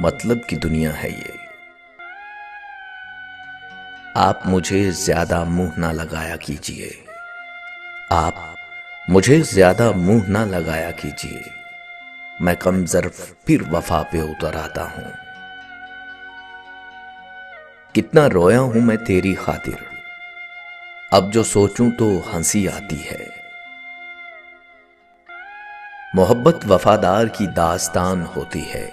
मतलब की दुनिया है ये। आप मुझे ज्यादा मुंह ना लगाया कीजिए, आप मुझे ज्यादा मुंह ना लगाया कीजिए, मैं कम ज़र्फ फिर वफा पे उतर आता हूं। कितना रोया हूं मैं तेरी खातिर, अब जो सोचूं तो हंसी आती है। मोहब्बत वफादार की दास्तान होती है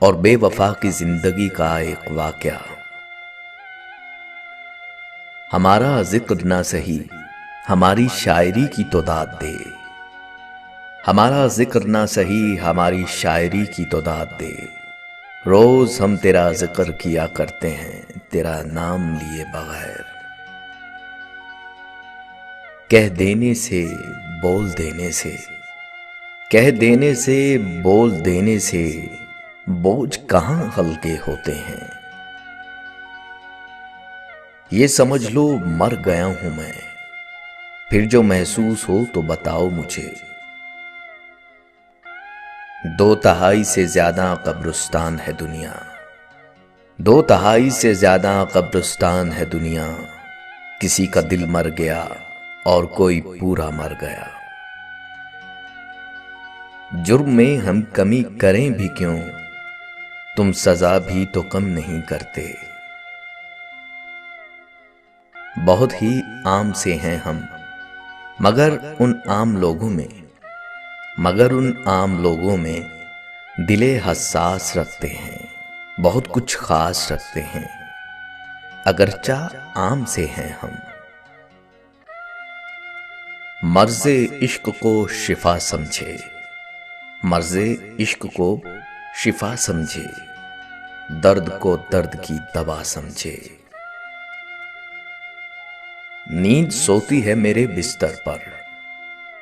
और बेवफा की जिंदगी का एक वाकया। हमारा जिक्र ना सही हमारी शायरी की तो दाद दे, हमारा जिक्र ना सही हमारी शायरी की तो दाद दे। रोज हम तेरा जिक्र किया करते हैं तेरा नाम लिए बगैर। कह देने से बोल देने से, कह देने से बोल देने से बोझ कहां हल्के होते हैं। ये समझ लो मर गया हूं मैं, फिर जो महसूस हो तो बताओ मुझे। 2/3 से ज्यादा कब्रिस्तान है दुनिया, 2/3 से ज्यादा कब्रिस्तान है दुनिया। किसी का दिल मर गया और कोई पूरा मर गया। जुर्म में हम कमी करें भी क्यों, तुम सजा भी तो कम नहीं करते। बहुत ही आम से हैं हम, मगर उन आम लोगों में दिले हसास रखते हैं, बहुत कुछ खास रखते हैं, अगरचा आम से हैं हम। मर्ज़े इश्क को शिफा समझे, मर्ज़े इश्क को शिफा समझे, दर्द को दर्द की दवा समझे। नींद सोती है मेरे बिस्तर पर,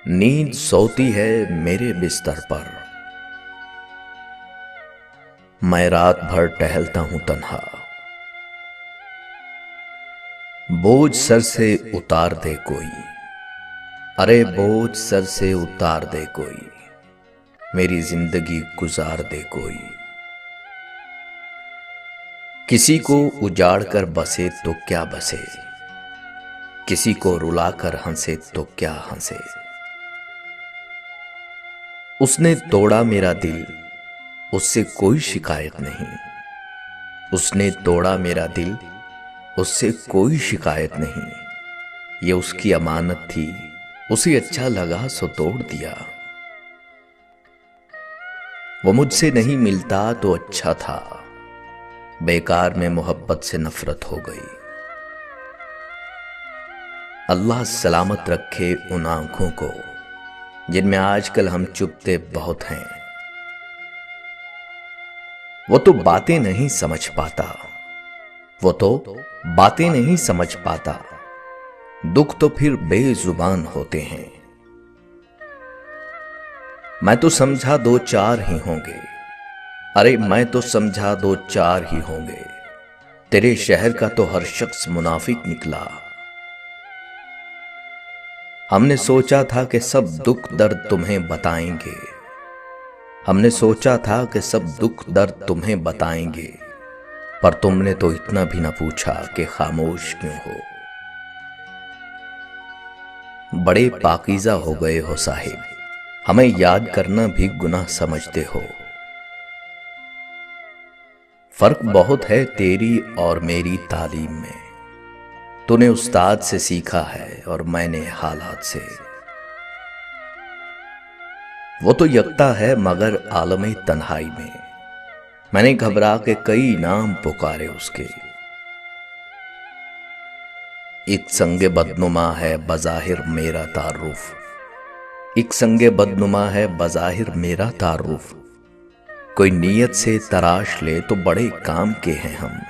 नींद सोती है मेरे बिस्तर पर। मैं रात भर टहलता हूं तन्हा, बोझ सर से उतार दे कोई, अरे बोझ सर से उतार दे कोई, मेरी जिंदगी गुजार दे कोई। किसी को उजाड़ कर बसे तो क्या बसे, किसी को रुलाकर हंसे तो क्या हंसे। उसने तोड़ा मेरा दिल उससे कोई शिकायत नहीं, उसने तोड़ा मेरा दिल उससे कोई शिकायत नहीं। ये उसकी अमानत थी उसे अच्छा लगा सो तोड़ दिया। वो मुझसे नहीं मिलता तो अच्छा था, बेकार में मोहब्बत से नफरत हो गई। अल्लाह सलामत रखे उन आंखों को जिनमें आजकल हम चुपते बहुत हैं। वो तो बातें नहीं समझ पाता, वो तो बातें नहीं समझ पाता, दुख तो फिर बेजुबान होते हैं। मैं तो समझा 2-4 ही होंगे, अरे मैं तो समझा 2-4 ही होंगे, तेरे शहर का तो हर शख्स मुनाफिक निकला। हमने सोचा था कि सब दुख दर्द तुम्हें बताएंगे, हमने सोचा था कि सब दुख दर्द तुम्हें बताएंगे, पर तुमने तो इतना भी ना पूछा कि खामोश क्यों हो। बड़े पाकीज़ा हो गए हो साहिब, हमें याद करना भी गुनाह समझते हो। फर्क बहुत है तेरी और मेरी तालीम में, तूने उस्ताद से सीखा है और मैंने हालात से। वो तो यकता है मगर आलमे तन्हाई में, मैंने घबरा के कई नाम पुकारे उसके। एक संगे बदनुमा है बज़ाहिर मेरा तारुफ, एक संगे बदनुमा है बज़ाहिर मेरा तारुफ, कोई नीयत से तराश ले तो बड़े काम के हैं हम।